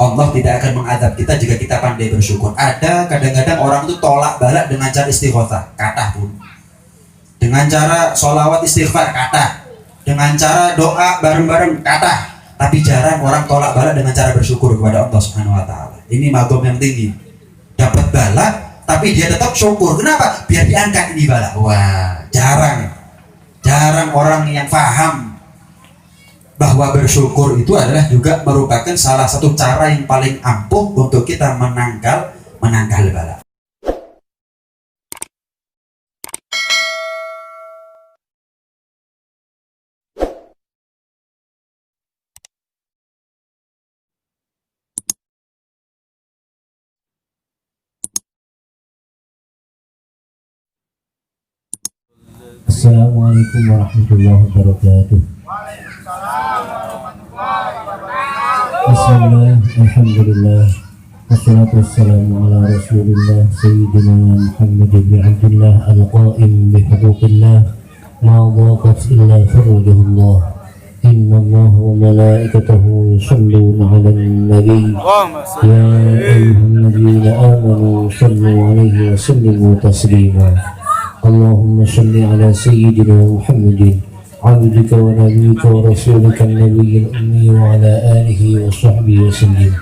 Allah tidak akan mengadab kita jika kita pandai bersyukur. Ada kadang-kadang orang itu tolak balak dengan cara istighotsah, kathah pun. Dengan cara sholawat istighfar, kathah. Dengan cara doa bareng-bareng, kathah. Tapi jarang orang tolak balak dengan cara bersyukur kepada Allah Subhanahu wa taala. Ini magom yang tinggi. Dapat balak tapi dia tetap syukur. Kenapa? Biar diangkat ini balak. Wah, jarang orang yang paham bahwa bersyukur itu adalah juga merupakan salah satu cara yang paling ampuh untuk kita menangkal bala. Assalamualaikum warahmatullahi wabarakatuh. Bismillah, alhamdulillah, wassalatu wassalamu ala rasulillah Sayyidina Muhammad bin Abdullah al-qa'im bihuquqillah ma dhaqat illa farajahullah. Inna Allah wa malaikatahu yusalluna ala nabi ya ayyuhalladzina amanu sallu alaihi wa sallimu taslima. Allahumma salli ala Sayyidina Muhammadin عبدك ونبيك ورسولك النبي الأمي وعلى آله وصحبه وسلم.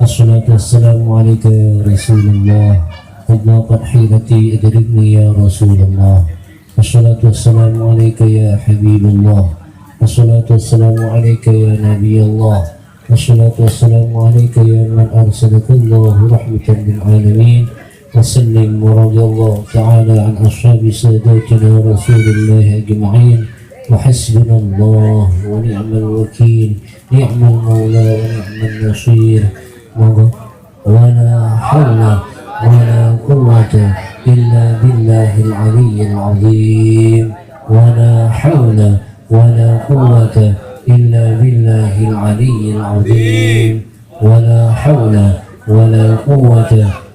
الصلاة والسلام عليك يا رسول الله قد ضاقت حيرتي أدركني يا رسول الله. الصلاة والسلام عليك يا حبيب الله. الصلاة والسلام عليك يا نبي الله. الصلاة والسلام عليك يا من أرسلك الله رحمة للعالمين. وسلم ورضي الله تعالى عن أصحاب ساداتنا رسول الله أجمعين. وحسبنا الله ونعم الوكيل، نعم المولى ونعم النصير، ولا حول ولا قوة إلا بالله العلي العظيم. ولا حول ولا قوة إلا بالله العلي العظيم. ولا حول ولا قوة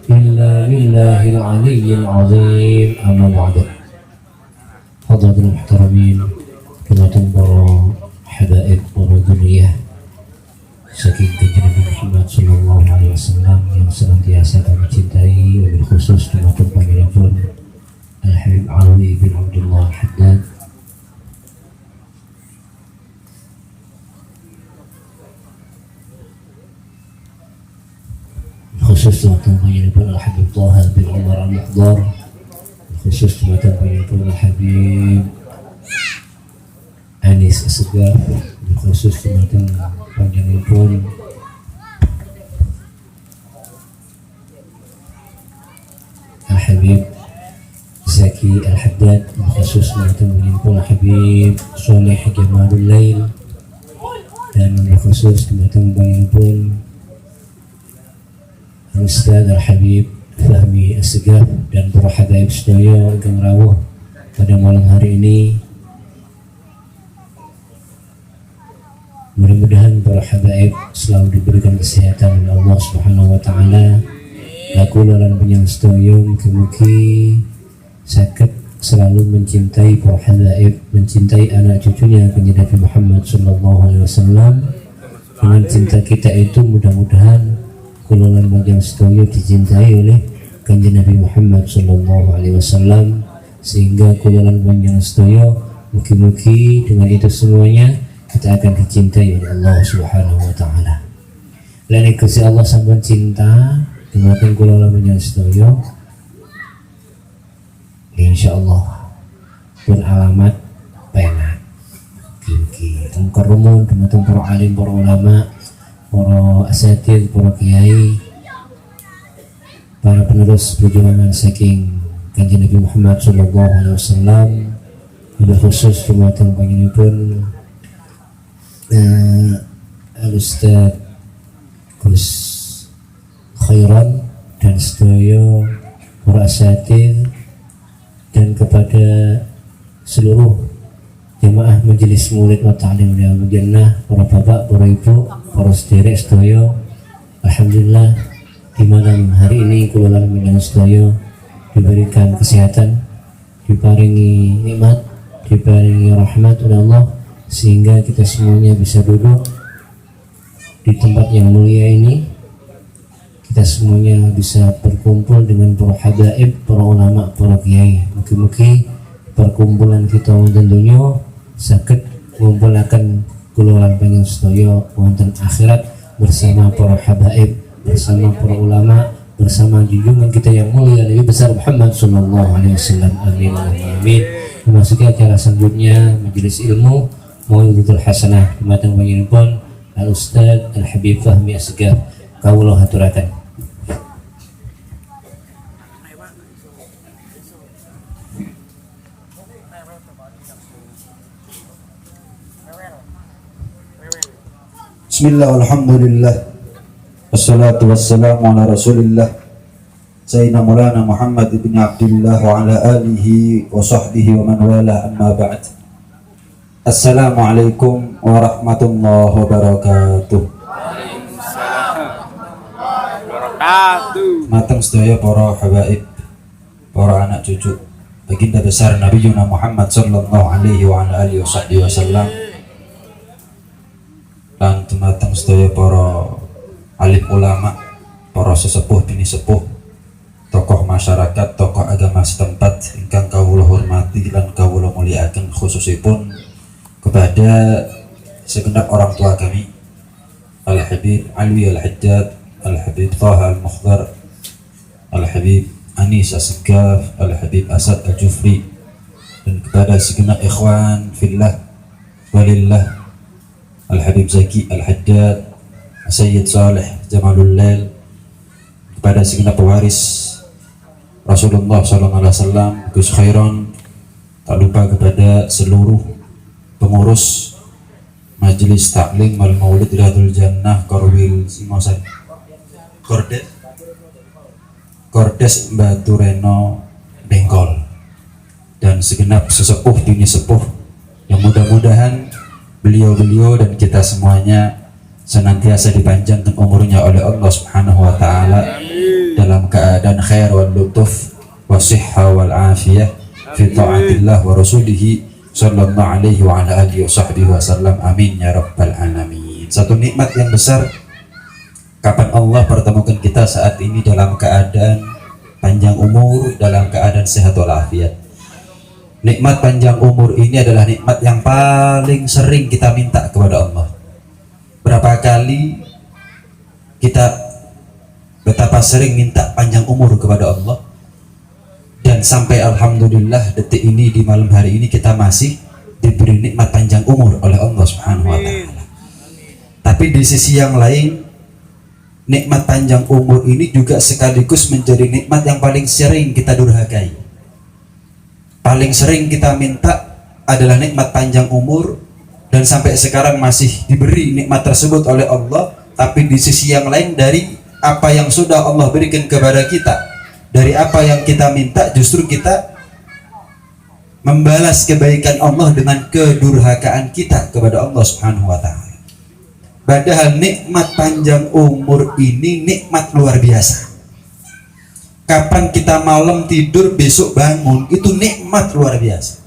إلا بالله العلي العظيم. أما بعد، حضرات المحترمين، Kematan para habaib, para duniyah saking kanjeng Nabi Muhammad sallallahu alaihi wasallam yang senantiasa kami cintai, wabil khusus kematan panjenengan Al-Habib Alwi bin Abdullah Al-Haddad, khusus kematan panjenengan Al-Habib Taha bin Umar Al-Muqdar, khusus kematan panjenengan Al-Habib Anis Asegaf, khusus kematan panjenengan Al-Habib Zaki Al-Haddad, khusus kematan panjenengan Al-Habib Soleh Jamalul Lail, dan khusus kematan panjenengan Ustaz Al-Habib Fahmi Asegaf dan para habaib sedaya ingkang rawuh pada malam hari ini. Mudah-mudahan para habaib selalu diberikan kesehatan oleh Allah Subhanahu wa taala. Laku lan panjang sedaya mugi-mugi saged selalu mencintai para habaib, mencintai anak cucunya kanjeng Nabi Muhammad sallallahu alaihi wasallam. Dengan cinta kita itu mudah-mudahan kula lan panjang sedaya dicintai oleh kanjeng Nabi Muhammad sallallahu alaihi wasallam, sehingga kula lan panjang sedaya mugi-mugi dengan itu semuanya kita akan dicintai oleh Allah Subhanahu wa taala. Lan Gusti Allah sampun cinta dumateng kula lan panjenengan sedaya. Insyaallah pun alamat penak iki tengkerumun dumateng para alim, para ulama, para asatidz, para kiai, para penerus perjuangan saking kanjeng Nabi Muhammad sallallahu alaihi wasallam, khusus dumateng panjenengan Al-Ustaz Gus Khairan dan sedaya para asatidz, dan kepada seluruh jamaah majelis maulid wa ta'lim Riyadhul Jannah, para bapak, para ibu, para sederek sedaya. Alhamdulillah di malam hari ini kula lan panjenengan sedaya diberikan kesehatan, diparingi nikmat, diparingi rahmat oleh Allah, sehingga kita semuanya bisa duduk di tempat yang mulia ini kita semuanya bisa berkumpul dengan para habaib, para ulama, para kiai. Mugi-mugi perkumpulan kita tentunya saged ngumpulaken kula lan panjenengan sedaya wonten akhirat bersama para habaib, bersama para ulama, bersama junjungan kita yang mulia Nabi besar Muhammad sallallahu alaihi wasallam. Amin amin. Memasuki acara selanjutnya majelis ilmu Mau'izatul Hasanah dumateng panjenengan Al Ustaz Al Habib Fahmi Asgaf kawula haturaken. Bismillah, alhamdulillah, wassalatu wassalamu ala rasulillah Sayyidina Maulana Muhammad ibn Abdullah wa ala alihi wa sahbihi wa man wala, amma ba'd. Assalamualaikum warahmatullahi wabarakatuh. Matang sedaya para habaib, para anak cucu baginda besar Nabi Yuna Muhammad sallallahu alaihi wa ala alihi wa sahbihi wasallam, dan dumateng sedaya para alim ulama, para sesepuh bini sepuh, tokoh masyarakat, tokoh agama setempat ingkang kawula hormati lan kawula mulyakaken, khususipun kepada segenap orang tua kami Al-Habib Alwi Al-Haddad, Al-Habib Taha Al-Mukhdar, Al-Habib Anis Asgaf, Al-Habib Asad Al-Jufri, dan kepada segenap ikhwan fillah walillah Al-Habib Zaki Al-Haddad, Sayyid Saleh Jamalul Lail, kepada segenap pewaris Rasulullah SAW, Gus Khairon, tak lupa kepada seluruh pengurus Majelis Taklim wal Maulid Riyadul Jannah Korwil Singosari, Kordes Batu Reno Bengkol, dan segenap sesepuh bini sepuh yang mudah-mudahan beliau-beliau dan kita semuanya senantiasa dipanjangkan umurnya oleh Allah Subhanahu wa taala dalam keadaan khair wal lutuf wa sihha wal afiyah fi taatillah wa rasulihi sallallahu alaihi wa ala alihi wasallam. Amin ya rabbal alamin. Satu nikmat yang besar kapan Allah pertemukan kita saat ini dalam keadaan panjang umur, dalam keadaan sehat walafiat. Nikmat panjang umur ini adalah nikmat yang paling sering kita minta kepada Allah. Berapa kali kita betapa sering minta panjang umur kepada Allah, dan sampai alhamdulillah detik ini di malam hari ini kita masih diberi nikmat panjang umur oleh Allah Subhanahu wa taala. Tapi di sisi yang lain, nikmat panjang umur ini juga sekaligus menjadi nikmat yang paling sering kita durhakai. Paling sering kita minta adalah nikmat panjang umur, dan sampai sekarang masih diberi nikmat tersebut oleh Allah. Tapi di sisi yang lain, dari apa yang sudah Allah berikan kepada kita, dari apa yang kita minta, justru kita membalas kebaikan Allah dengan kedurhakaan kita kepada Allah Subhanahu wa taala. Padahal nikmat panjang umur ini nikmat luar biasa. Kapan kita malam tidur besok bangun, itu nikmat luar biasa.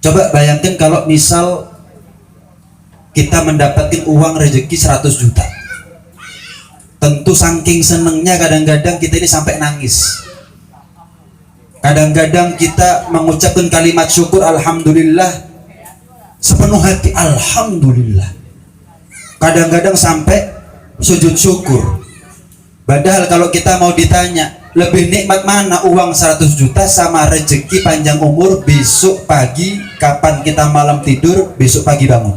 Coba bayangkan kalau misal kita mendapatkan uang rezeki 100 juta. Tentu saking senengnya kadang-kadang kita ini sampai nangis. Kadang-kadang kita mengucapkan kalimat syukur alhamdulillah sepenuh hati, alhamdulillah. Kadang-kadang sampai sujud syukur. Padahal kalau kita mau ditanya, lebih nikmat mana uang 100 juta sama rezeki panjang umur besok pagi, kapan kita malam tidur, besok pagi bangun.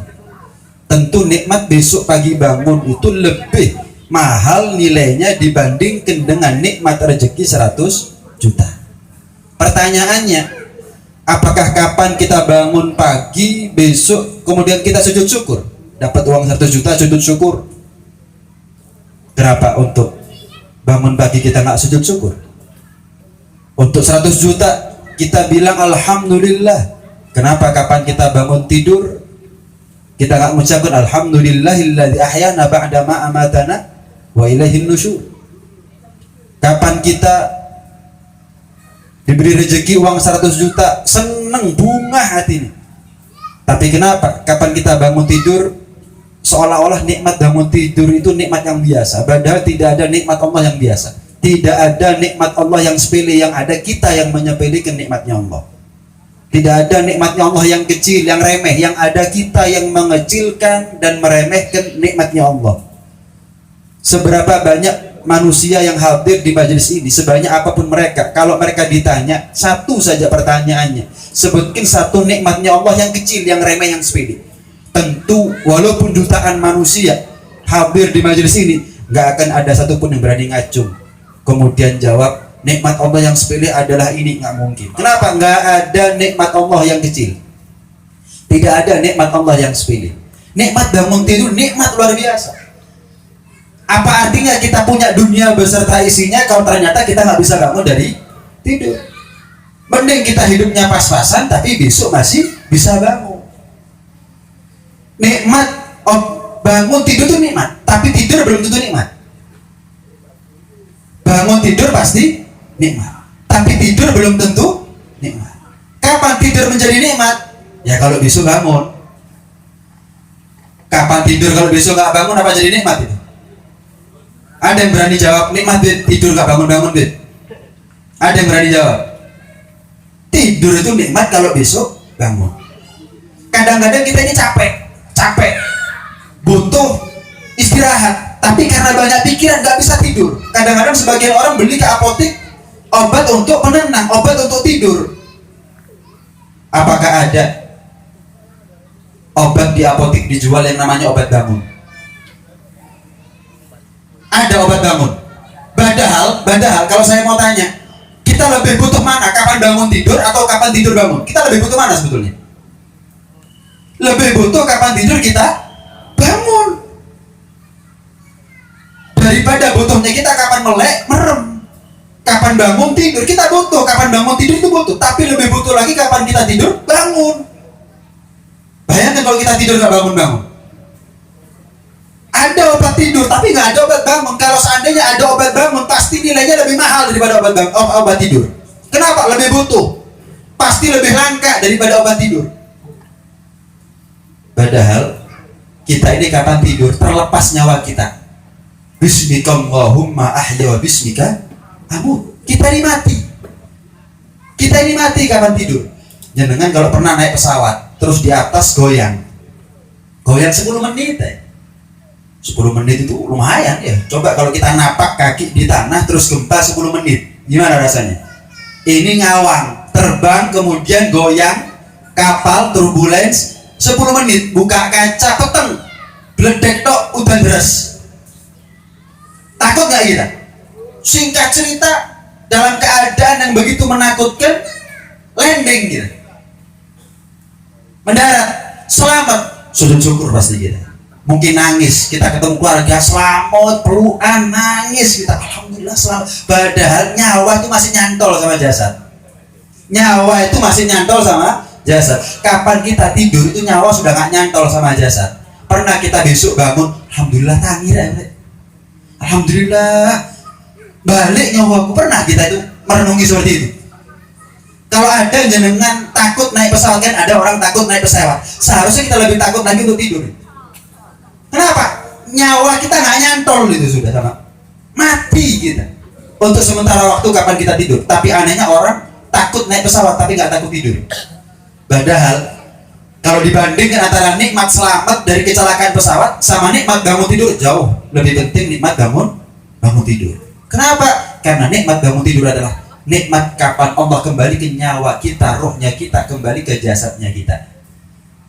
Tentu nikmat besok pagi bangun itu lebih mahal nilainya dibandingkan dengan nikmat rezeki 100 juta. Pertanyaannya, apakah kapan kita bangun pagi, besok kemudian kita sujud syukur? Dapat uang 100 juta sujud syukur. Kenapa untuk bangun pagi kita nggak sujud syukur? Untuk 100 juta kita bilang alhamdulillah. Kenapa kapan kita bangun tidur kita nggak mengucapkan alhamdulillahilladzi ahyana ba'da ma amatana wa ilaihin nusyur? Kapan kita diberi rezeki uang 100 juta seneng bunga hati ini? Tapi kenapa kapan kita bangun tidur seolah-olah nikmat bangun tidur itu nikmat nikmat yang biasa. Padahal tidak ada nikmat Allah yang biasa. Tidak ada nikmat Allah yang sepele, yang ada kita yang menyepelekan nikmatnya Allah. Tidak ada nikmatnya Allah yang kecil, yang remeh, yang ada kita yang mengecilkan dan meremehkan nikmatnya Allah. Seberapa banyak manusia yang hadir di majelis ini, sebanyak apapun mereka, kalau mereka ditanya satu saja pertanyaannya, sebutkan satu nikmatnya Allah yang kecil, yang remeh, yang sepele. Tentu walaupun jutaan manusia hadir di majelis ini, nggak akan ada satupun yang berani ngacung kemudian jawab nikmat Allah yang sepele adalah ini. Nggak mungkin. Kenapa? Nggak ada nikmat Allah yang kecil, tidak ada nikmat Allah yang sepele. Nikmat bangun tidur nikmat luar biasa. Apa artinya kita punya dunia beserta isinya kalau ternyata kita nggak bisa bangun dari tidur? Mending kita hidupnya pas-pasan tapi besok masih bisa bangun. Nikmat bangun tidur itu nikmat, tapi tidur belum tentu nikmat. Bangun tidur pasti nikmat, tapi tidur belum tentu nikmat. Kapan tidur menjadi nikmat? Ya kalau besok bangun. Kapan tidur kalau besok nggak bangun apa jadi nikmat itu? Ada yang berani jawab nikmat tidur nggak bangun-bangun bet? Ada yang berani jawab? Tidur itu nikmat kalau besok bangun. Kadang-kadang kita ini capek, butuh istirahat, tapi karena banyak pikiran nggak bisa tidur. Kadang-kadang sebagian orang beli ke apotek obat untuk penenang, obat untuk tidur. Apakah ada obat di apotek dijual yang namanya obat bangun? Ada obat bangun. Padahal kalau saya mau tanya, kita lebih butuh mana? Kapan bangun tidur atau kapan tidur bangun? Kita lebih butuh mana sebetulnya? Lebih butuh kapan tidur kita bangun daripada butuhnya kita kapan melek merem. Kapan bangun tidur kita butuh, kapan bangun tidur itu butuh, tapi lebih butuh lagi kapan kita tidur bangun. Bayangkan kalau kita tidur nggak bangun-bangun. Ada obat tidur tapi nggak ada obat bangun. Kalau seandainya ada obat bangun pasti nilainya lebih mahal daripada obat tidur. Kenapa? Lebih butuh, pasti lebih langka daripada obat tidur. Padahal kita ini kapan tidur terlepas nyawa kita. Bismikallahumma ahya wa bismika amut. Kita ini mati. Kita ini mati kapan tidur. Jangan kalau pernah naik pesawat terus di atas goyang 10 menit 10 menit itu lumayan ya. Coba kalau kita napak kaki di tanah terus gempa 10 menit, gimana rasanya? Ini ngawang, terbang kemudian goyang, kapal turbulence 10 menit, buka kaca peteng, bledek tok udan deras. Takut nggak kita? Singkat cerita, dalam keadaan yang begitu menakutkan, landing kita, mendarat, selamat, sujud syukur pasti kita. Mungkin nangis, kita ketemu keluarga, selamat, pelukan, nangis kita, alhamdulillah selamat. Padahal nyawa itu masih nyantol sama jasad. Nyawa itu masih nyantol sama jasad. Kapan kita tidur itu nyawa sudah nggak nyantol sama jasad. Pernah kita besok bangun, alhamdulillah tangir ya, alhamdulillah balik nyawaku. Pernah kita itu merenungi seperti itu? Kalau ada jenengan takut naik pesawat, kan ada orang takut naik pesawat, seharusnya kita lebih takut lagi untuk tidur. Kenapa? Nyawa kita nggak nyantol itu sudah sama mati kita. Untuk sementara waktu kapan kita tidur. Tapi anehnya orang takut naik pesawat tapi nggak takut tidur. Padahal kalau dibandingkan antara nikmat selamat dari kecelakaan pesawat sama nikmat bangun tidur, jauh lebih penting nikmat bangun tidur. Kenapa? Karena nikmat bangun tidur adalah nikmat kapan Allah kembali ke nyawa kita, rohnya kita kembali ke jasadnya kita.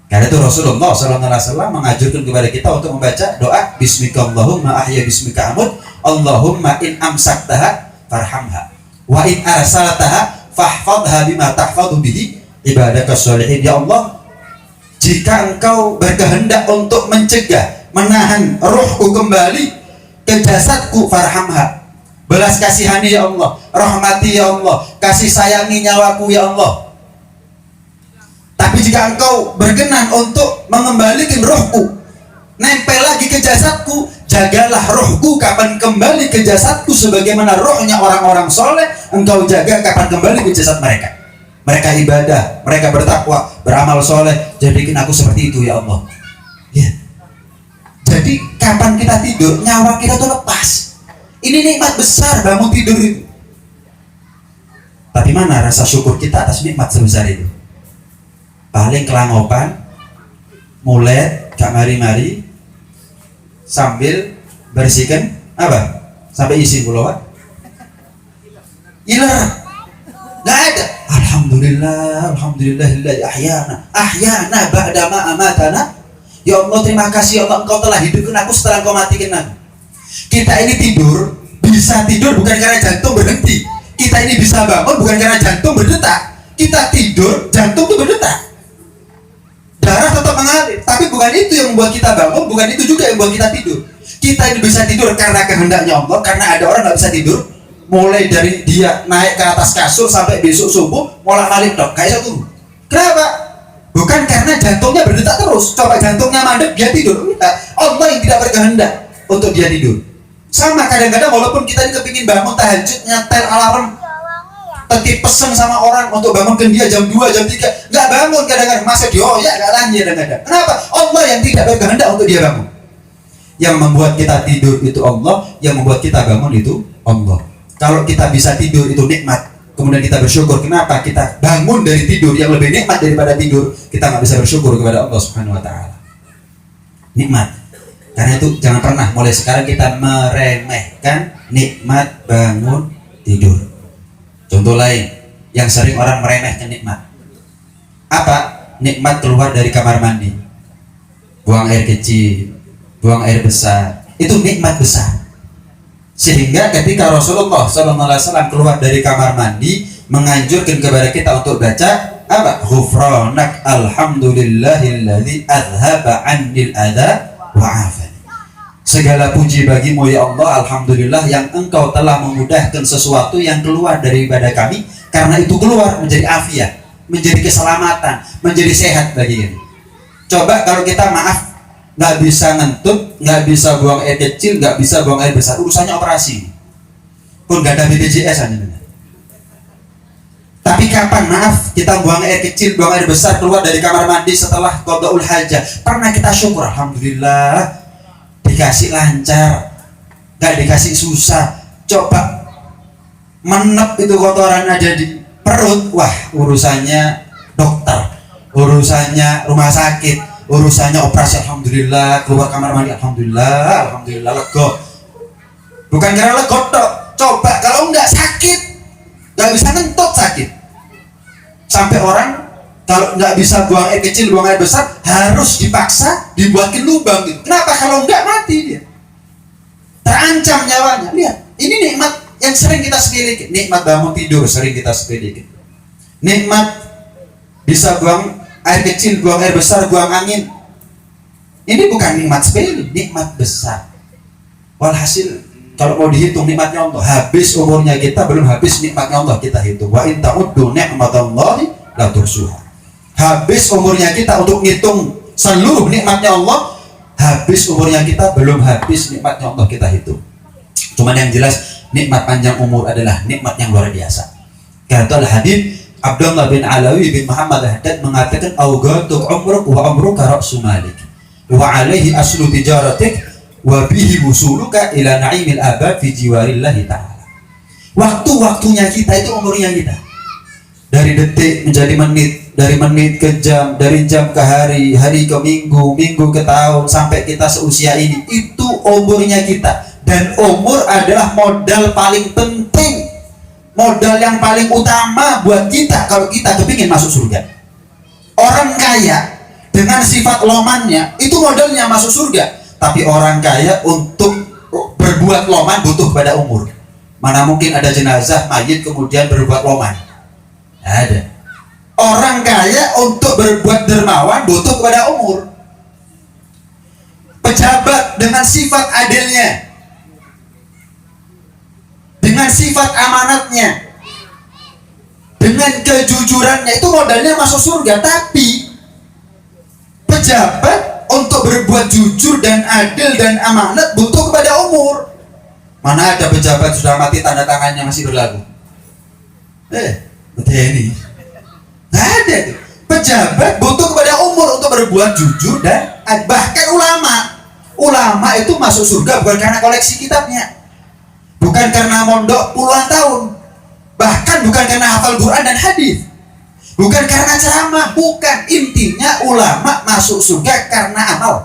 Karena itu Rasulullah SAW mengajarkan kepada kita untuk membaca doa Bismikallahumma ahya bismika amut, Allahumma in amsaktaha farhamha, wa in arsaltaha fahfadha bima tahfadhu bihi ibadaka sholihin. Ya Allah, jika engkau berkehendak untuk mencegah, menahan rohku kembali ke jasadku, farhamha, belas kasihani ya Allah, rahmati ya Allah, kasih sayangi nyawaku ya Allah. Tapi jika engkau berkenan untuk mengembalikan rohku, nempel lagi ke jasadku, jagalah rohku kapan kembali ke jasadku sebagaimana rohnya orang-orang soleh engkau jaga kapan kembali ke jasad mereka. Mereka ibadah, mereka bertakwa, beramal soleh, jadikan aku seperti itu ya Allah. Ya. Jadi kapan kita tidur, nyawa kita tuh lepas. Ini nikmat besar bangun tidur itu. Tapi mana rasa syukur kita atas nikmat sebesar itu? Paling kelangopan, mulai gak mari-mari, sambil bersihkan apa? Sampai isi pulauan. Ilah, nggak ada. Alhamdulillahilladzi ahyana ba'dama amatana. Ya Allah, terima kasih ya Allah, Engkau telah hidupkan aku setelah Engkau matikan aku. Kita ini tidur, bisa tidur bukan karena jantung berhenti. Kita ini bisa bangun bukan karena jantung berdetak. Kita tidur, jantung itu berdetak. Darah tetap mengalir, tapi bukan itu yang membuat kita bangun, bukan itu juga yang membuat kita tidur. Kita ini bisa tidur karena kehendaknya Allah, karena ada orang nggak bisa tidur. Mulai dari dia naik ke atas kasur sampai besok subuh, bolak-balik dok, kayak satu. Kenapa? Bukan karena jantungnya berdetak terus. Coba jantungnya mandek, dia tidur. Enggak. Allah yang tidak berkehendak untuk dia tidur. Sama kadang-kadang walaupun kita ini kepingin bangun tahajud, nyetel alarm, tetip pesen sama orang untuk bangunkan dia jam 2, jam 3, nggak bangun kadang-kadang, masa dioyak nggak lanjut kadang-kadang. Kenapa? Allah yang tidak berkehendak untuk dia bangun. Yang membuat kita tidur itu Allah, yang membuat kita bangun itu Allah. Kalau kita bisa tidur itu nikmat, kemudian kita bersyukur. Kenapa kita bangun dari tidur yang lebih nikmat daripada tidur? Kita nggak bisa bersyukur kepada Allah Subhanahu Wa Taala. Nikmat. Karena itu jangan pernah mulai sekarang kita meremehkan nikmat bangun tidur. Contoh lain yang sering orang meremehkan nikmat. Apa? Nikmat keluar dari kamar mandi, buang air kecil, buang air besar. Itu nikmat besar. Sehingga ketika Rasulullah SAW keluar dari kamar mandi, menganjurkan kepada kita untuk baca apa? Ghufranak alhamdulillahilladzi adhaba 'annil adza wa 'afani. Segala puji bagimu ya Allah, alhamdulillah yang engkau telah memudahkan sesuatu yang keluar daripada kami, karena itu keluar menjadi afiat, menjadi keselamatan, menjadi sehat bagi kami. Coba kalau kita maaf nggak bisa ngentut, nggak bisa buang air kecil, nggak bisa buang air besar, urusannya operasi pun nggak ada BPJS aja. Tapi kapan maaf kita buang air kecil, buang air besar, keluar dari kamar mandi setelah qadaul hajah, pernah kita syukur, alhamdulillah dikasih lancar, nggak dikasih susah. Coba menep itu kotoran ada di perut, wah urusannya dokter, urusannya rumah sakit, urusannya operasi, alhamdulillah, keluar kamar mandi, alhamdulillah lego. Bukan karena lego dok. Coba kalau nggak sakit, nggak bisa ngentut sakit, sampai orang kalau nggak bisa buang air kecil, buang air besar, harus dipaksa dibuatin lubang gitu. Kenapa? Kalau nggak mati dia, terancam nyawanya. Lihat, ini nikmat yang sering kita sepelekan. Nikmat bangun tidur sering kita sepelekan. Nikmat bisa buang air kecil, buang air besar, buang angin. Ini bukan nikmat sepele, nikmat besar. Walhasil kalau mau dihitung nikmatnya Allah, habis umurnya kita belum habis nikmatnya Allah kita hitung. Wa in ta'uddu ni'matallahi la tuhsuha. Habis umurnya kita untuk ngitung seluruh nikmatnya Allah, habis umurnya kita belum habis nikmatnya Allah kita hitung. Cuman yang jelas nikmat panjang umur adalah nikmat yang luar biasa. Kata al-Habib Abdullah bin Alawi bin Muhammad Haddad mengatakan awgatu umruk wa umruka ra'su malik wa alaihi aslu tijaratik wa bihi wusuluka ila na'imil abad fi jiwarillahi ta'ala. Waktu-waktunya kita itu umurnya kita, dari detik menjadi menit, dari menit ke jam, dari jam ke hari, hari ke minggu, minggu ke tahun, sampai kita seusia ini, itu umurnya kita. Dan umur adalah modal paling penting, modal yang paling utama buat kita kalau kita kepingin masuk surga. Orang kaya dengan sifat lomannya itu modalnya masuk surga. Tapi orang kaya untuk berbuat loman butuh pada umur. Mana mungkin ada jenazah mayit kemudian berbuat loman? Ada. Orang kaya untuk berbuat dermawan butuh kepada umur. Pejabat dengan sifat adilnya, dengan sifat amanatnya, dengan kejujurannya, itu modalnya masuk surga. Tapi pejabat untuk berbuat jujur dan adil dan amanat butuh kepada umur. Mana ada pejabat sudah mati tanda tangannya masih berlaku? Ini nggak ada tuh. Pejabat butuh kepada umur untuk berbuat jujur dan bahkan ulama Ulama itu masuk surga bukan karena koleksi kitabnya, bukan karena mondok puluhan tahun, bahkan bukan karena hafal Quran dan hadis, bukan karena ceramah, bukan. Intinya ulama masuk surga karena amal.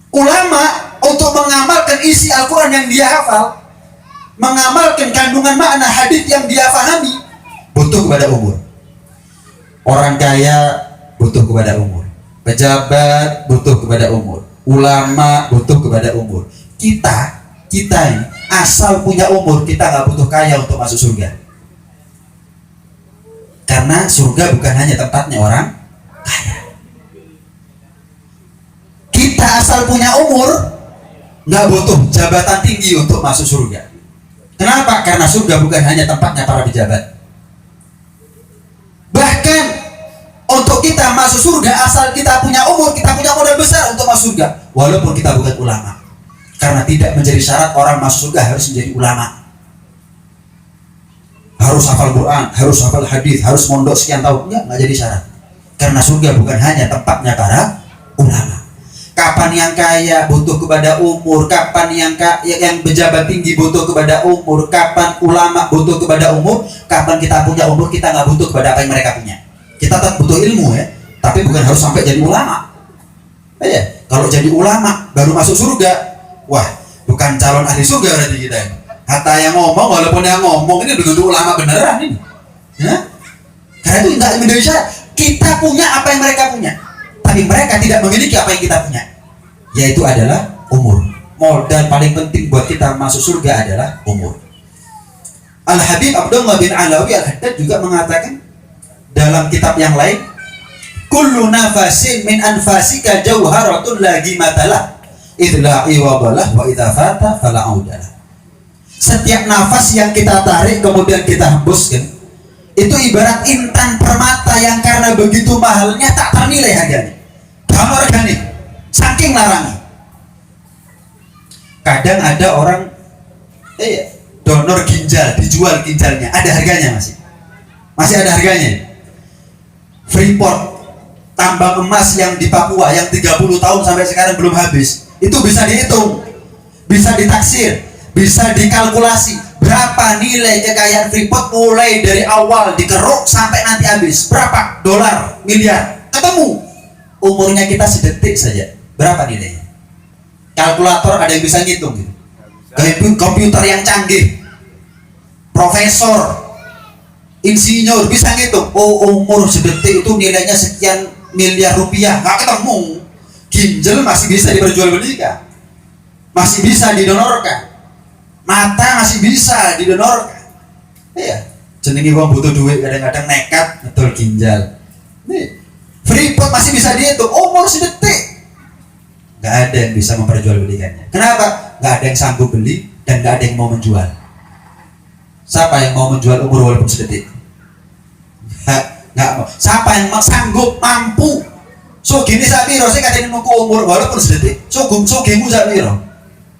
Ulama untuk mengamalkan isi Al-Quran yang dia hafal, mengamalkan kandungan makna hadis yang dia pahami, butuh kepada umur. Orang kaya butuh kepada umur, pejabat butuh kepada umur, ulama butuh kepada umur. Kita ini asal punya umur, kita nggak butuh kaya untuk masuk surga. Karena surga bukan hanya tempatnya orang kaya. Kita asal punya umur, nggak butuh jabatan tinggi untuk masuk surga. Kenapa? Karena surga bukan hanya tempatnya para pejabat. Bahkan untuk kita masuk surga, asal kita punya umur, kita punya modal besar untuk masuk surga, walaupun kita bukan ulama. Karena tidak menjadi syarat orang masuk surga harus menjadi ulama, harus hafal Quran, harus hafal hadis, harus mondok sekian tahun. Nggak jadi syarat. Karena surga bukan hanya tempatnya para ulama. Kapan yang kaya butuh kepada umur, kapan yang pejabat tinggi butuh kepada umur, kapan ulama butuh kepada umur, kapan kita punya umur kita nggak butuh kepada apa yang mereka punya. Kita tetap butuh ilmu ya, tapi bukan harus sampai jadi ulama. Ya, kalau jadi ulama baru masuk surga, wah bukan calon ahli surga berarti kita. Kata yang ngomong, walaupun yang ngomong ini udah ulama beneran ini. Ya? Karena itu nggak menjadi syarat. Kita punya apa yang mereka punya, tapi mereka tidak memiliki apa yang kita punya, yaitu adalah umur. Modal paling penting buat kita masuk surga adalah umur. Al-Habib Abdullah bin Alawi Al-Haddad juga mengatakan dalam kitab yang lain, kullu nafasin min anfasika jauharatun lagi matalah idla iwabalah wa idza fata fala audalah. Setiap nafas yang kita tarik kemudian kita hembuskan, itu ibarat intan permata yang karena begitu mahalnya tak ternilai harganya. Kamu organik, saking larangnya. Kadang ada orang donor ginjal, dijual ginjalnya, ada harganya masih ada harganya. Freeport, tambang emas yang di Papua yang 30 tahun sampai sekarang belum habis, itu bisa dihitung, bisa ditaksir, bisa dikalkulasi berapa nilai kekayaan Freeport mulai dari awal dikeruk sampai nanti habis. Berapa dolar, miliar, ketemu. Umurnya kita sedetik saja, berapa nilainya? Kalkulator ada yang bisa ngitung gitu. Komputer yang canggih, profesor, insinyur bisa ngitung. Oh, umur sedetik itu nilainya sekian miliar rupiah. Nggak ketemu. Ginjal masih bisa diperjualbelikan, masih bisa didonorkan, mata masih bisa didonorkan. Iya, jenenge wong butuh duit kadang-kadang nekat betul ginjal. Nih, Freeport masih bisa dihitung umur sedetik. Nggak ada yang bisa memperjualbelikannya. Kenapa? Nggak ada yang sanggup beli dan nggak ada yang mau menjual. Siapa yang mau menjual umur walaupun sedetik? Nggak mau. Siapa yang sanggup, mampu? So gini sapiro, saya katanya nuku umur walaupun sedetik. So gemu sapiro,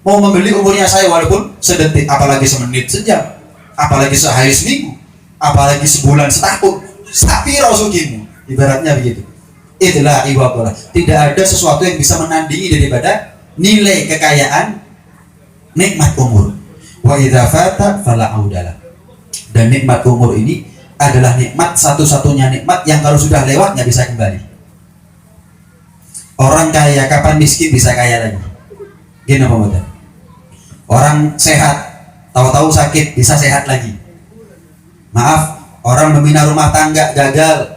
mau membeli umurnya saya walaupun sedetik, apalagi semenit, sejam, apalagi sehari seminggu, apalagi sebulan, setahun. Sapiro so gemu, ibaratnya begitu. Itulah iwabalah. Tidak ada sesuatu yang bisa menandingi daripada nilai kekayaan nikmat umur. Wa idza fata fala audalah. Dan nikmat umur ini adalah nikmat satu-satunya nikmat yang kalau sudah lewat nggak bisa kembali. Orang kaya kapan miskin bisa kaya lagi? Gini apa mudah? Orang sehat tahu-tahu sakit bisa sehat lagi. Maaf, orang membina rumah tangga gagal,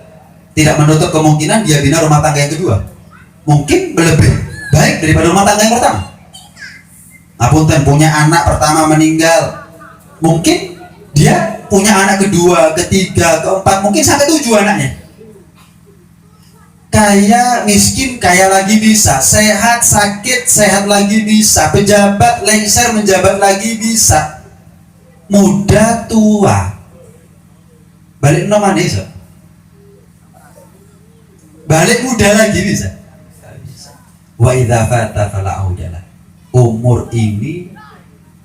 tidak menutup kemungkinan dia bina rumah tangga yang kedua. Mungkin lebih baik daripada rumah tangga yang pertama. Apunten, punya anak pertama meninggal, mungkin dia punya anak kedua, ketiga, keempat, mungkin sampai 7 anaknya. Kaya miskin kaya lagi bisa, sehat sakit sehat lagi bisa, pejabat lengser menjabat lagi bisa, muda tua balik nomor desa, balik muda lagi bisa. Wa idza fata fala audalah. Umur ini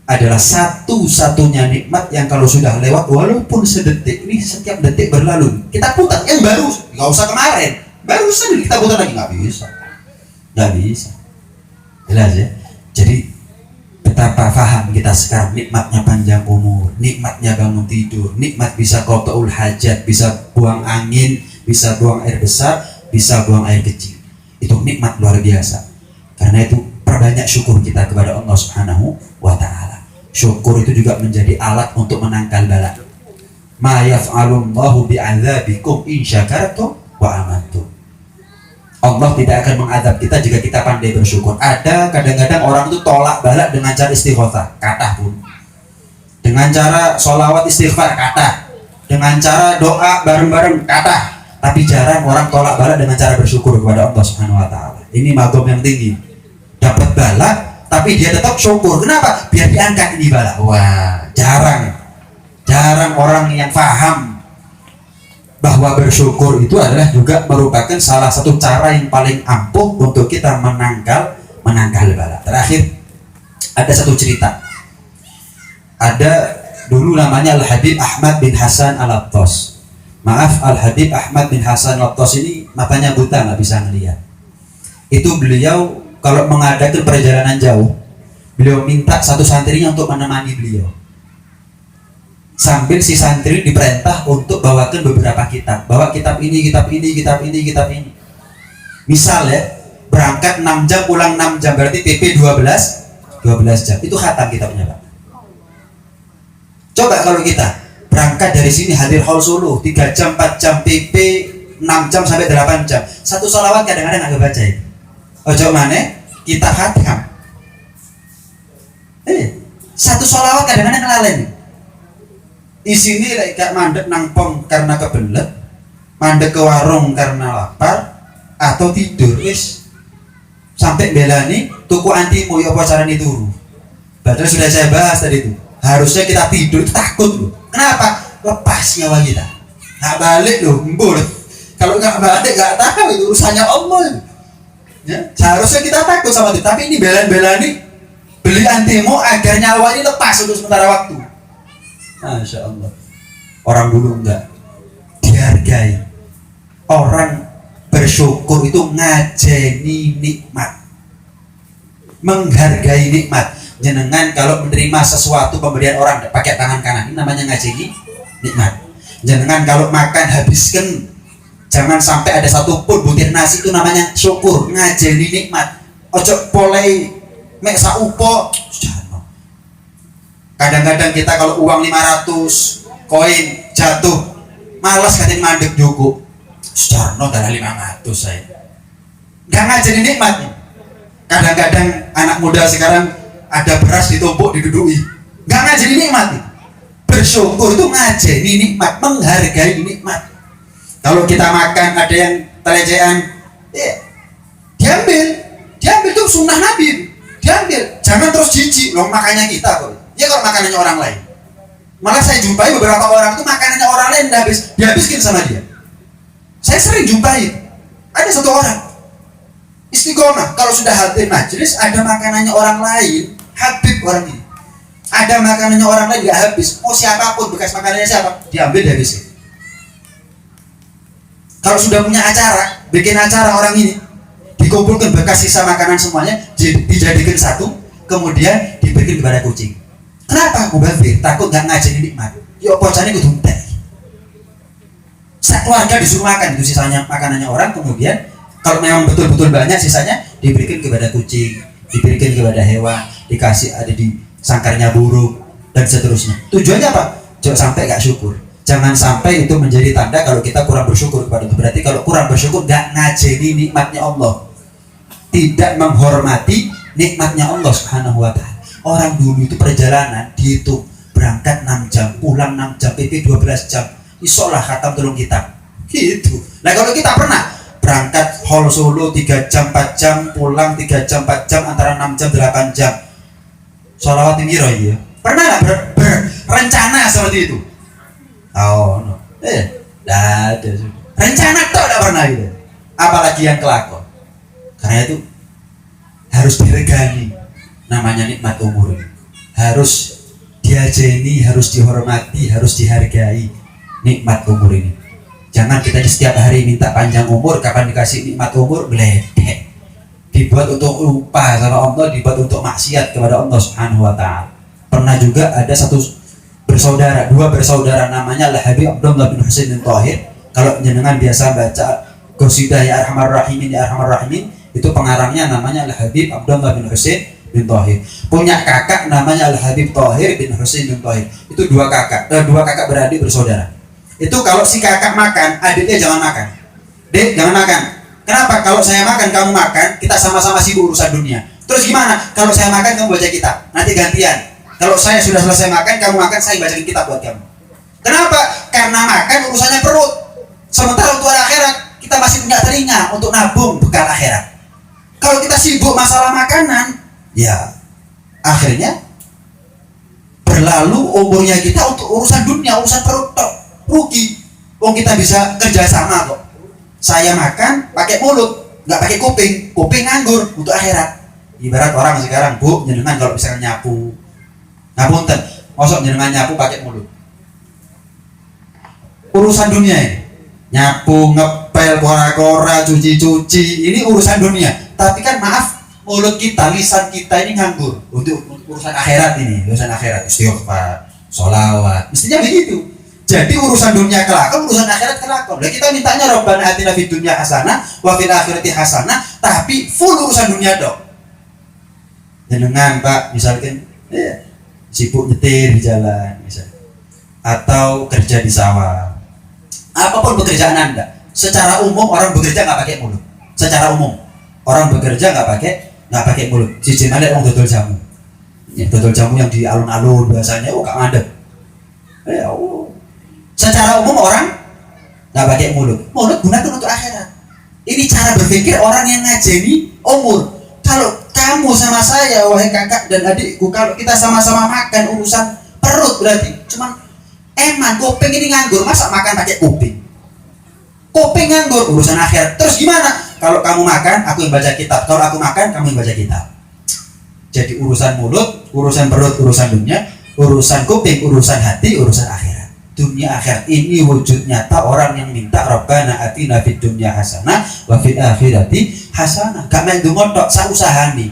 adalah satu-satunya nikmat yang kalau sudah lewat walaupun sedetik, ini setiap detik berlalu kita putar yang baru, nggak usah kemarin, barusan kita putar lagi, nggak bisa. Jelas ya. Jadi betapa paham kita sekarang nikmatnya panjang umur, nikmatnya bangun tidur, nikmat bisa qadaul hajat, bisa buang angin, bisa buang air besar, bisa buang air kecil. Itu nikmat luar biasa. Karena itu perbanyak syukur kita kepada Allah Subhanahu wa taala. Syukur itu juga menjadi alat untuk menangkal bala. Ma yaf'alullahu bi'adzabikum in syakartum wa amantum. Allah tidak akan mengadab kita jika kita pandai bersyukur. Ada kadang-kadang orang itu tolak balak dengan cara istighosah, kathah pun. Dengan cara sholawat istighfar, kathah. Dengan cara doa bareng-bareng, kathah. Tapi jarang orang tolak balak dengan cara bersyukur kepada Allah Subhanahu wa taala. Ini magom yang tinggi. Dapat balak tapi dia tetap syukur. Kenapa? Biar diangkat ini balak. Wah, jarang orang yang paham bahwa bersyukur itu adalah juga merupakan salah satu cara yang paling ampuh untuk kita menangkal bala. Terakhir, ada satu cerita. Ada dulu namanya Al-Habib Ahmad bin Hasan Al-Attas. Maaf, Al-Habib Ahmad bin Hasan Al-Attas ini matanya buta, nggak bisa ngelihat. Itu beliau kalau mengadakan perjalanan jauh, beliau minta satu santrinya untuk menemani beliau. Sambil si santri diperintah untuk bawakan beberapa kitab. Bawa kitab ini. Misal ya, berangkat 6 jam, pulang 6 jam, berarti PP 12 jam. Itu khatam kitabnya, Pak. Coba kalau kita berangkat dari sini hadir Hall Solo 3 jam, 4 jam, PP 6 jam sampai 8 jam. Satu sholawat kadang-kadang nggak baca itu. Ojo mana kita khatam. Satu sholawat kadang-kadang ngelalen. Di sini kayak mandek nangpong karena kebelet, mandek ke warung karena lapar, atau tidur wis sampai belani tuku antimu ya apa caranya turu. Padahal sudah saya bahas tadi itu. Harusnya kita tidur takut loh. Kenapa? Lepas nyawa kita. Nggak balik loh, embur. Kalau nggak balik nggak tahu itu urusannya Allah. Ya, seharusnya kita takut sama itu. Tapi ini belani beli antimu agar nyawa ini lepas untuk sementara waktu. Masya Allah. Orang dulu enggak dihargai. Orang bersyukur itu ngajeni nikmat, menghargai nikmat. Jenengan kalau menerima sesuatu pemberian orang pakai tangan kanan, ini namanya ngajeni nikmat. Jenengan kalau makan habiskan, jangan sampai ada satu pun butir nasi, itu namanya syukur, ngajeni nikmat. Ojo polei mek saupo. Kadang-kadang kita kalau uang 500 koin jatuh, malas katanya mandek Joko. Sujarno darah 500 saya. Nggak ngajarin nikmat. Kadang-kadang anak muda sekarang ada beras ditumpuk didudui. Nggak ngajarin nikmat. Bersyukur itu ngajarin nikmat, menghargai nikmat. Kalau kita makan ada yang telecehan, diambil itu sunnah Nabi. Diambil, jangan terus jijik loh makannya kita kok. Ya kalau makanannya orang lain. Malah saya jumpai beberapa orang itu makanannya orang lain dihabiskin sama dia. Saya sering jumpai. Ada satu orang istiqomah, kalau sudah hadir majelis ada makanannya orang lain, habib orang ini. Ada makanannya orang lain nggak habis. Mau siapapun bekas makanannya siapa, diambil dihabisin. Kalau sudah punya acara, bikin acara orang ini, dikumpulkan bekas sisa makanan semuanya, dijadikan satu, kemudian diberikan kepada kucing. Kenapa? Mubazir, takut gak ngajarin nikmat. Ya bocahnya kudu entek. Satu keluarga disuruh makan, itu sisanya makanannya orang, kemudian kalau memang betul-betul banyak sisanya diberikan kepada kucing, diberikan kepada hewan, dikasih ada di sangkarnya burung dan seterusnya. Tujuannya apa? Jangan sampai gak syukur. Jangan sampai itu menjadi tanda kalau kita kurang bersyukur kepada itu. Berarti kalau kurang bersyukur gak ngajeni nikmatnya Allah, tidak menghormati nikmatnya Allah Subhanahu wa ta'ala. Orang dulu itu perjalanan dihitung berangkat 6 jam, pulang 6 jam, PP 12 jam. Isolah khatam tolong kitab. Gitu. Nah kalau kita pernah berangkat Hall Solo 3 jam 4 jam, pulang 3 jam 4 jam, antara 6 jam 8 jam. Sholawat ini ya. Pernah nggak berencana seperti itu? Oh, no. Ada. Rencana tuh tidak pernah gitu. Apalagi yang kelakon. Karena itu harus diregani. Namanya nikmat umur ini. Harus diajeni, harus dihormati, harus dihargai nikmat umur ini. Jangan kita setiap hari minta panjang umur, kapan dikasih nikmat umur, geledek. dibuat untuk lupa sama Allah, dibuat untuk maksiat kepada Allah Subhanahu wa taala. Pernah juga ada dua bersaudara namanya Al-Habib Abdullah bin Husain bin Thahir. Kalau jenengan biasa baca qasidah Ya Arhamar Rahimin Ya Arhamar Rahimin, itu pengarangnya namanya Al-Habib Abdullah bin Husain bin Thahir. Punya kakak namanya Al-Habib Thahir bin Husain bin Thahir. Itu dua kakak beradik bersaudara. Itu kalau si kakak makan, adiknya jangan makan. Dek, jangan makan. Kenapa? Kalau saya makan, kamu makan, kita sama-sama sibuk urusan dunia. Terus gimana? Kalau saya makan, kamu baca kitab. Nanti gantian. Kalau saya sudah selesai makan, kamu makan, saya bacain kitab buat kamu. Kenapa? Karena makan urusannya perut. Sementara untuk akhirat, kita masih punya telinga untuk nabung bekal akhirat. Kalau kita sibuk masalah makanan, ya akhirnya berlalu umurnya kita untuk urusan dunia, urusan perut tok. Rugi. Kita bisa kerja sama kok. Saya makan pakai mulut, nggak pakai kuping nganggur untuk akhirat. Ibarat orang sekarang, Bu, jenengan kalau misalnya nyapu, ngapunten, mosok jenengan nyapu pakai mulut. Urusan dunia ini, nyapu, ngepel, kora-kora, cuci, ini urusan dunia. Tapi kan maaf, mulut kita, lisan kita ini nganggur untuk urusan akhirat ini, urusan akhirat, istighfar, sholawat, mestinya begitu. Jadi urusan dunia kelakon, urusan akhirat kelakon. Nah, kita mintanya Rabbana atina fid dunya hasanah wa fil akhirati hasanah, tapi full urusan dunia dong. Jenengan Pak, misalkan sibuk nyetir di jalan misalnya, atau kerja di sawah, apapun pekerjaan Anda, secara umum orang bekerja nggak pakai mulut. Secara umum orang bekerja nggak pakai mulut. Siji malih wong dodol jamu, dodol jamu yang di alun-alun biasanya, gak mandek. Secara umum orang nggak pakai mulut. Mulut gunakan untuk akhirat. Ini cara berpikir orang yang ngajeni umur. Kalau kamu sama saya, wahai kakak dan adikku, kalau kita sama-sama makan urusan perut berarti cuman eman kuping ini nganggur, masa makan pakai kuping? Kuping nganggur, urusan akhirat. Terus gimana? Kalau kamu makan, aku yang baca kitab. Kalau aku makan, kamu yang baca kitab. Jadi urusan mulut, urusan perut, urusan dunia, urusan kuping, urusan hati, urusan akhirat. Dunia akhirat ini wujud nyata orang yang minta Rabbana atina fid dunya hasanah wa fil akhirati hasanah. Gak main donga tok, sausahane.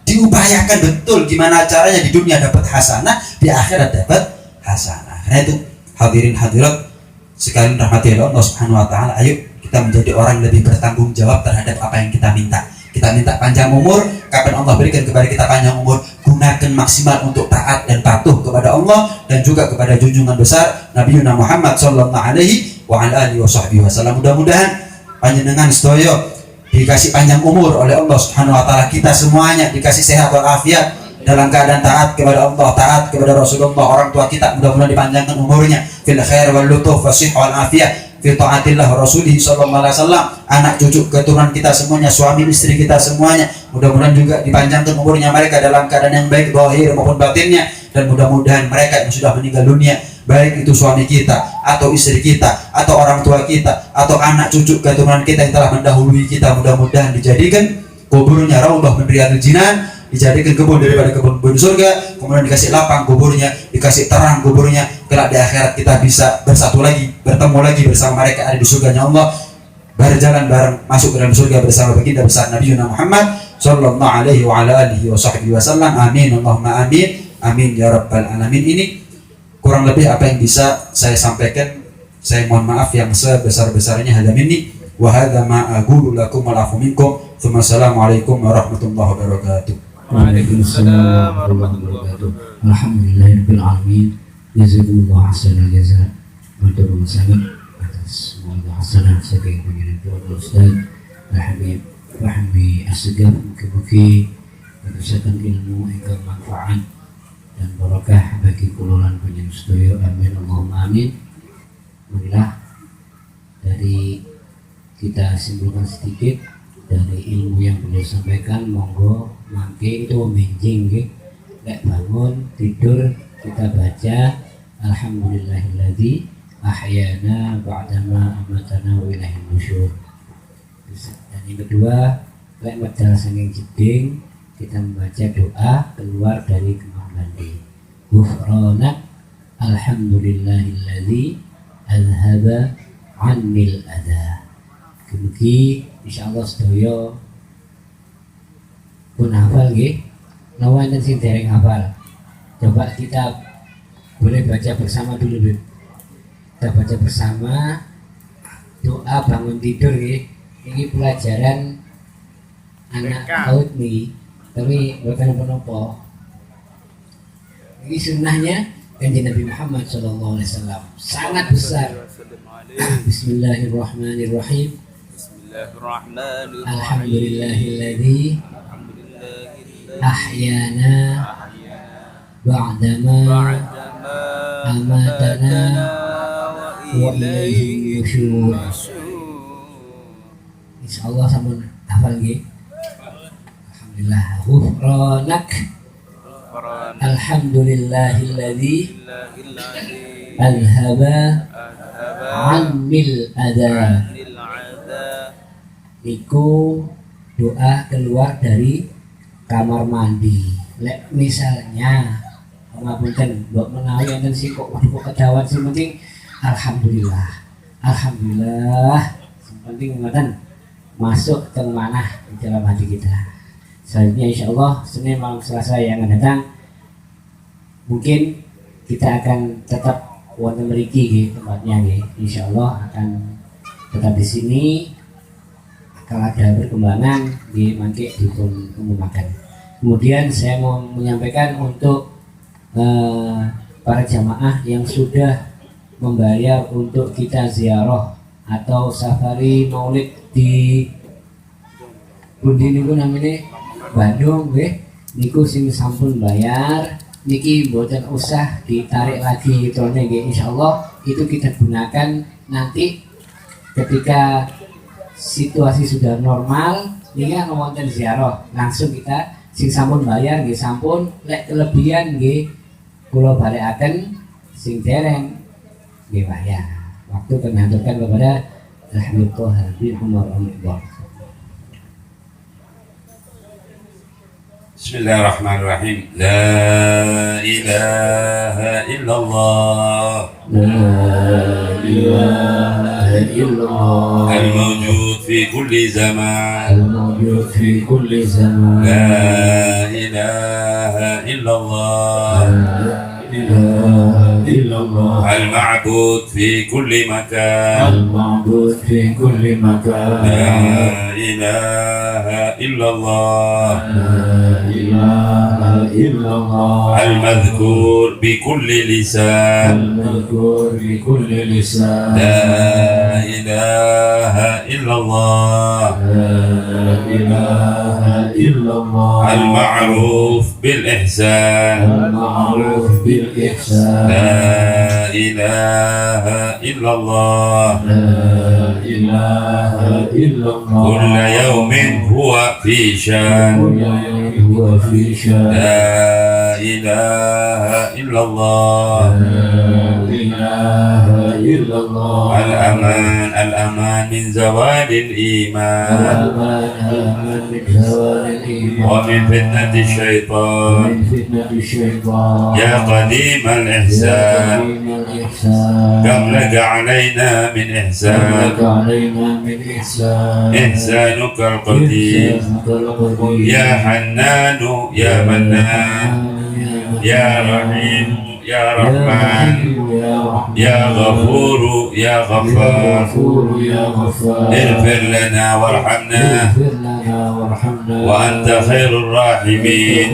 Diupayakan betul gimana caranya di dunia dapat hasanah, di akhirat dapat hasanah. Karena itu hadirin hadirat sekalian rahmati Allah Subhanahu wa taala, ayo kita menjadi orang lebih bertanggung jawab terhadap apa yang kita minta. Kita minta panjang umur, kapan Allah berikan kepada kita panjang umur, gunakan maksimal untuk taat dan patuh kepada Allah dan juga kepada junjungan besar Nabi Muhammad sallallahu alaihi wa ala alihi wasallam. Mudah-mudahan panjenengan sedaya dikasih panjang umur oleh Allah Subhanahu wa taala, kita semuanya dikasih sehat walafiat dalam keadaan taat kepada Allah, taat kepada Rasulullah, orang tua kita mudah-mudahan dipanjangkan umurnya fil khair wal lutuf wasihh wal afiyah fi taatillah Rasulih sallallahu alaihi wasallam, anak cucu keturunan kita semuanya, suami istri kita semuanya mudah-mudahan juga dipanjangkan umurnya mereka dalam keadaan yang baik zahir maupun batinnya, dan mudah-mudahan mereka yang sudah meninggal dunia, baik itu suami kita atau istri kita atau orang tua kita atau anak cucu keturunan kita yang telah mendahului kita, mudah-mudahan dijadikan kuburnya raudhah min riyadil jinan, dijadikan kebun daripada kebun surga, kemudian dikasih lapang kuburnya, dikasih terang kuburnya, kelak di akhirat kita bisa bersatu lagi, bertemu lagi bersama mereka ada di surganya Allah, berjalan bareng masuk ke dalam surga bersama baginda besar Nabi Muhammad sallallahu alaihi wa ala alihi wasallam. Amin Allahumma amin, amin ya rabbal alamin. Ini kurang lebih apa yang bisa saya sampaikan. Saya mohon maaf yang sebesar-besarnya. Hadza minni wa hadza ma aqulu lakum wa afu minkum. Assalamualaikum warahmatullahi wabarakatuh. Waalaikumsalam warahmatullahi wabarakatuh. Alhamdulillahirabbil alamin. Jazakumullahu ahsanal jazaa. Matur sangat atas semoga hasanah saking panjenengan Bapak Ustaz Al-Habib Fahmi Asghar, mugi-mugi dadosaken ilmu ingkang manfaat dan barokah bagi kululan panjenengan sedaya. Amin Allahumma amin. Marilah dari kita simpulkan sedikit dari ilmu yang beliau sampaikan. Monggo mangke itu menjing nggih, lek bangun tidur kita baca alhamdulillahilladzi ahyana ba'dama amatana wa ilaihin nusyur. Dan yang kedua, lek medal saking jeding kita membaca doa keluar dari kamar mandi. Ghufranak alhamdulillahilladzi azhaba annil adha. Mugi insyaallah sedaya pun hafal nggih. Nawa enten sing dereng hafal. Coba kita boleh baca bersama dulu, Bib. Kita baca bersama doa bangun tidur nggih. Ini pelajaran anak PAUD nih, tapi bukan apa-apa. Ini sunnahnya Kanjeng Nabi Muhammad SAW sangat besar. Bismillahirrahmanirrahim. Alhamdulillahilladzi ahyana ba'dama amatana wa ilaihi nusyur. Insyaallah sampun hafal nggih. Alhamdulillah. Ghufranak. Alhamdulillahilladzi alhaba anil ada. Iku doa keluar dari kamar mandi. Lek misalnya ngapunten mbok menawi enten sing kok kedawan sing penting alhamdulillah. Alhamdulillah. Sing penting ngoten masuk ke mana di dalam hati kita. Selanjutnya insyaallah Senin malam Selasa yang akan datang mungkin kita akan tetap wonten mriki nggih tempatnya nggih. Insyaallah akan tetap di sini. Kalau ada perkembangan di mangke dipun umumkan. Kemudian saya mau menyampaikan untuk para jamaah yang sudah membayar untuk kita ziarah atau safari maulid di pundi niku namanya Bandung nggih. Niku sing sampun bayar niki mboten usah ditarik lagi trone nggih. Insyaallah itu kita gunakan nanti ketika situasi sudah normal, ini kan wonten ziarah, langsung kita sing sampun bayar nggih sampun, lek kelebihan nggih kula balekaken, sing dereng nggih bayar. Waktu kami aturkan kepada Alhamdulillah bin Umar Umar. Bismillahirrahmanirrahim. La ilaha illallah. La ilaha illallah. Al-mawjud fi kulli zaman. Al-mawjud fi kulli zaman. La ilaha illallah. La ilaha illallah. Al-ma'bud fi kulli makan. Al-ma'bud fi kulli makan. La ilaha illallah. La ilaha illallah. Al-madhkur bi kulli lisan. Al-madhkur bi kulli lisan. La ilaha illallah. La ilaha illallah. Al-ma'ruf bil ihsan. Al-ma'ruf bil ihsan. La ilaha illallah. La ilaha illallah. Kulla yawmin huwa fi shan. Kulla yawmin huwa fi shan. La ilaha illallah. La ilaha illallah. Al-aman, al-aman min zawalil iman. Al-aman min zawalil iman. Wa min fitnati syaitan. Min fitnati syaitan. Ya qadim al-ihsan. Kam laka alayna min ihsan. إحسانك القديم يا حنان يا منان يا رحيم يا رحمن يا غفور يا غفار اغفر لنا وارحمنا وأنت خير الراحمين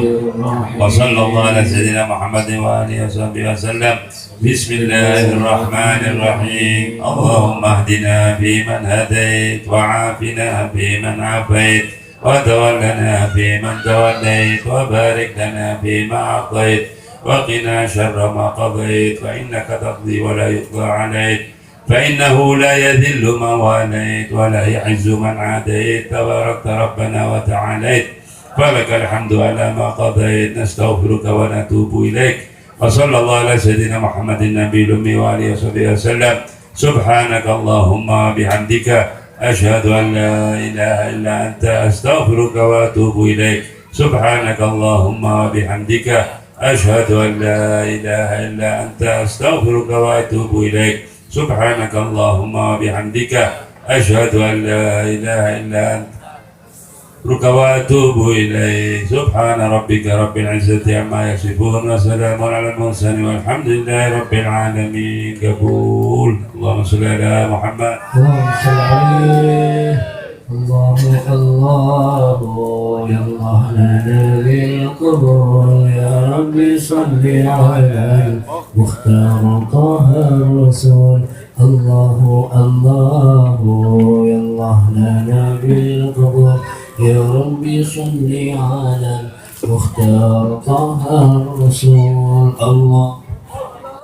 وصلى الله على سيدنا محمد وآله وصحبه وسلم. بسم الله الرحمن الرحيم. اللهم اهدنا فيمن هديت وعافنا فيمن عافيت وتولنا فيمن توليت وبارك لنا فيما أعطيت وقنا شر ما قضيت فإنك تقضي ولا يقضى عليك فإنه لا يذل من واليت ولا يعز من عاديت تباركت ربنا وتعاليت فلك الحمد على ما قضيت. نستغفرك ونتوب إليك وصلى الله على سيدنا محمد النبي الأمي وآله وصحبه وسلم. سبحانك اللهم وبحمدك أشهد أن لا إله إلا أنت أستغفرك وأتوب إليك. سبحانك اللهم وبحمدك أشهد أن لا إله إلا أنت أستغفرك وأتوب إليك. سبحانك اللهم وبحمدك أشهد أن لا إله إلا أنت وأتوب إليه. سبحان ربك رب العزة عما يصفون وسلام على المرسلين والحمد لله رب العالمين. قبول. اللهم صل على محمد. اللهم صل عليه. الله الله يا الله لنا بالقبول يا ربي صل على المختار طه الرسول. الله الله يا الله لنا بالقبول يا ربي صل على المختار طه الرسول. الله